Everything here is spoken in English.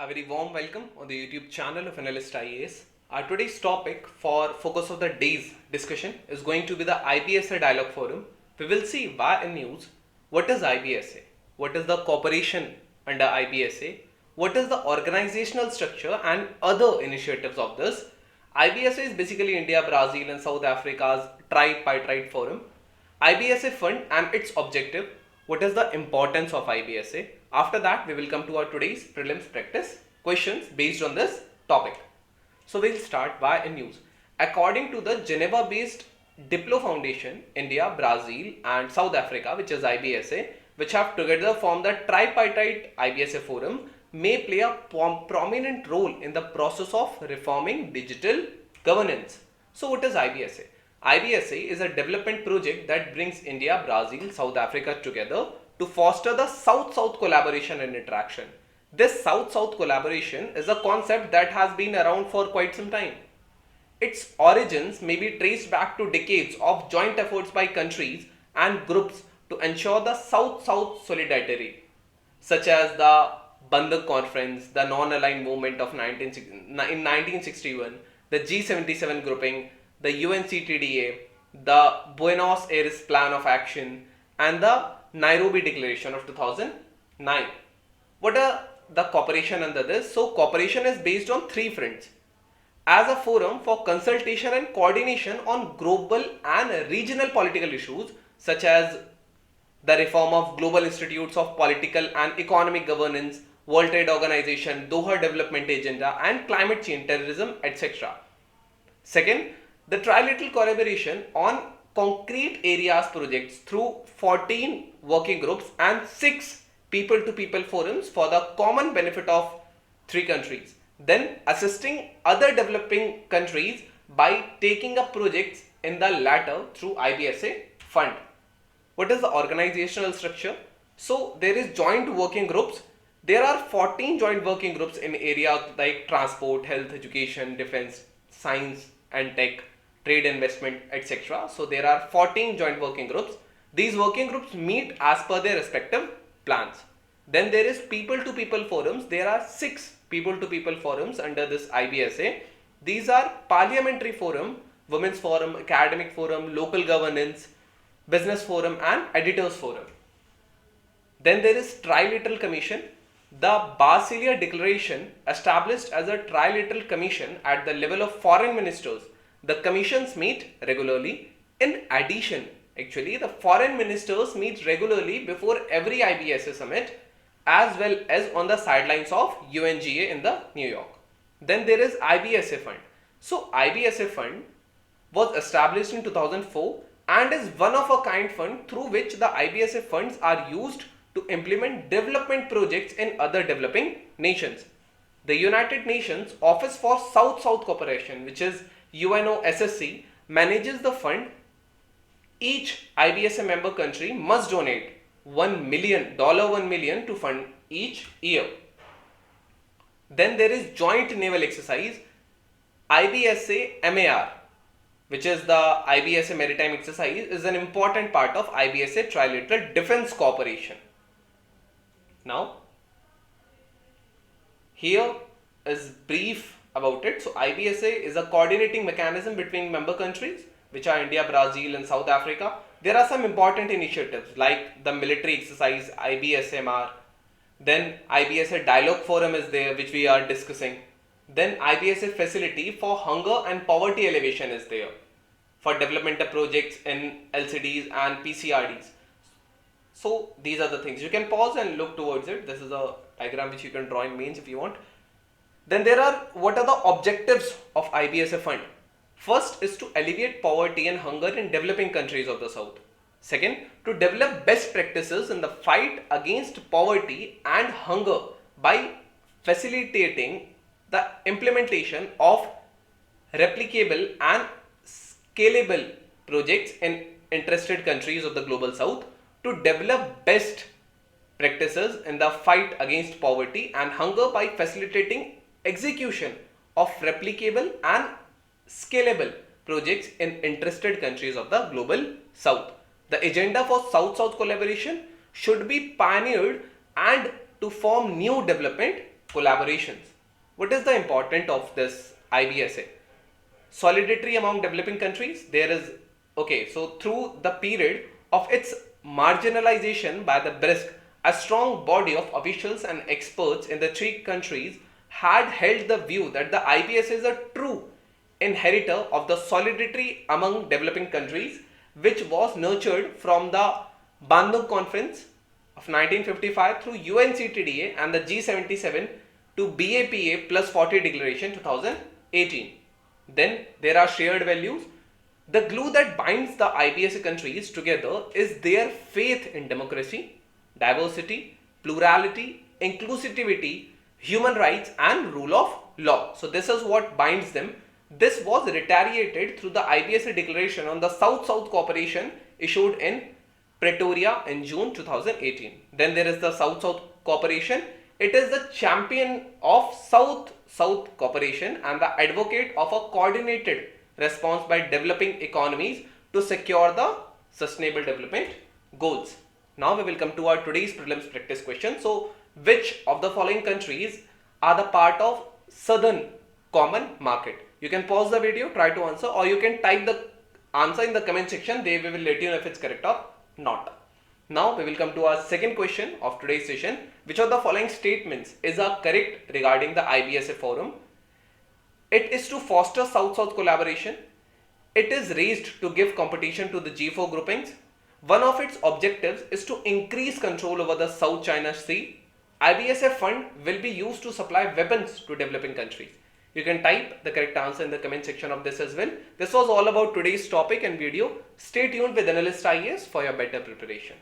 A very warm welcome on the YouTube channel of ANALYST IAS. Our today's topic for focus of the day's discussion is going to be the IBSA Dialogue Forum. We will see why in news, what is IBSA, what is the cooperation under IBSA, what is the organizational structure and other initiatives of this. IBSA is basically India, Brazil and South Africa's tripartite forum. IBSA fund and its objective, what is the importance of IBSA. After that, we will come to our today's prelims practice questions based on this topic. So we'll start by news. According to the Geneva-based DiploFoundation, India, Brazil and South Africa, which is IBSA, which have together formed the tripartite IBSA Forum, may play a prominent role in the process of reforming digital governance. So what is IBSA? IBSA is a development project that brings India, Brazil, South Africa together to foster the South-South collaboration and interaction. This South-South collaboration is a concept that has been around for quite some time. Its origins may be traced back to decades of joint efforts by countries and groups to ensure the South-South solidarity, such as the Bandung Conference, the non-aligned movement of 1961, the G77 grouping, the UNCTDA, the Buenos Aires Plan of Action, and the Nairobi Declaration of 2009. What are the cooperation under this? So cooperation is based on three fronts. As a forum for consultation and coordination on global and regional political issues such as the reform of global institutes of political and economic governance, World Trade Organization, Doha Development Agenda and climate change, terrorism, etc. Second, the trilateral collaboration on concrete areas projects through 14 working groups and 6 people-to-people forums for the common benefit of 3 countries. Then assisting other developing countries by taking up projects in the latter through IBSA fund. What is the organizational structure? So there is joint working groups. There are 14 joint working groups in areas like transport, health, education, defense, science and tech, trade, investment, etc. So there are 14 joint working groups. These working groups meet as per their respective plans. Then there is people-to-people forums. There are 6 people-to-people forums under this IBSA. These are parliamentary forum, women's forum, academic forum, local governance, business forum and editors forum. Then there is trilateral commission. The Brasilia Declaration established as a trilateral commission at the level of foreign ministers. The commissions meet regularly. In addition, actually, the foreign ministers meet regularly before every IBSA summit as well as on the sidelines of UNGA in the New York. Then there is IBSA fund. So IBSA fund was established in 2004 and is one of a kind fund through which the IBSA funds are used to implement development projects in other developing nations. The United Nations Office for South-South Cooperation, which is UNOSSC, manages the fund. Each IBSA member country must donate $1 million to fund each year. Then there is joint naval exercise, IBSA MAR, which is the IBSA maritime exercise, is an important part of IBSA trilateral defense cooperation. Now, here is brief about it. So IBSA is a coordinating mechanism between member countries, which are India, Brazil and South Africa. There are some important initiatives like the military exercise IBSMR, then IBSA Dialogue Forum is there, which we are discussing. Then IBSA facility for hunger and poverty elevation is there for developmental projects in LCDs and PCRDs. So these are the things. You can pause and look towards it. This is a diagram which you can draw in mains if you want. Then there are, what are the objectives of IBSA fund? First is to alleviate poverty and hunger in developing countries of the South. Second, to develop best practices in the fight against poverty and hunger by facilitating the implementation of replicable and scalable projects in interested countries of the global South, to develop best practices in the fight against poverty and hunger by facilitating execution of replicable and scalable projects in interested countries of the global South. The agenda for South-South collaboration should be pioneered and to form new development collaborations. What is the importance of this IBSA? Solidarity among developing countries. There is, okay, so through the period of its marginalization by the BRICS, a strong body of officials and experts in the three countries had held the view that the IBSA is a true inheritor of the solidarity among developing countries, which was nurtured from the Bandung Conference of 1955 through UNCTDA and the G77 to BAPA plus 40 Declaration 2018. Then there are shared values. The glue that binds the IBSA countries together is their faith in democracy, diversity, plurality, inclusivity, human rights and rule of law. So this is what binds them. This was reiterated through the IBSA Declaration on the South-South Cooperation issued in Pretoria in June 2018. Then there is the South-South Cooperation. It is the champion of South-South Cooperation and the advocate of a coordinated response by developing economies to secure the sustainable development goals. Now we will come to our today's prelims practice question. So, which of the following countries are the part of Southern Common Market? You can pause the video, try to answer, or you can type the answer in the comment section. They will let you know if it's correct or not. Now we will come to our second question of today's session. Which of the following statements is correct regarding the IBSA Forum? It is to foster South-South collaboration. It is raised to give competition to the G4 groupings. One of its objectives is to increase control over the South China Sea. IBSA fund will be used to supply weapons to developing countries. You can type the correct answer in the comment section of this as well. This was all about today's topic and video. Stay tuned with Analyst IAS for your better preparation.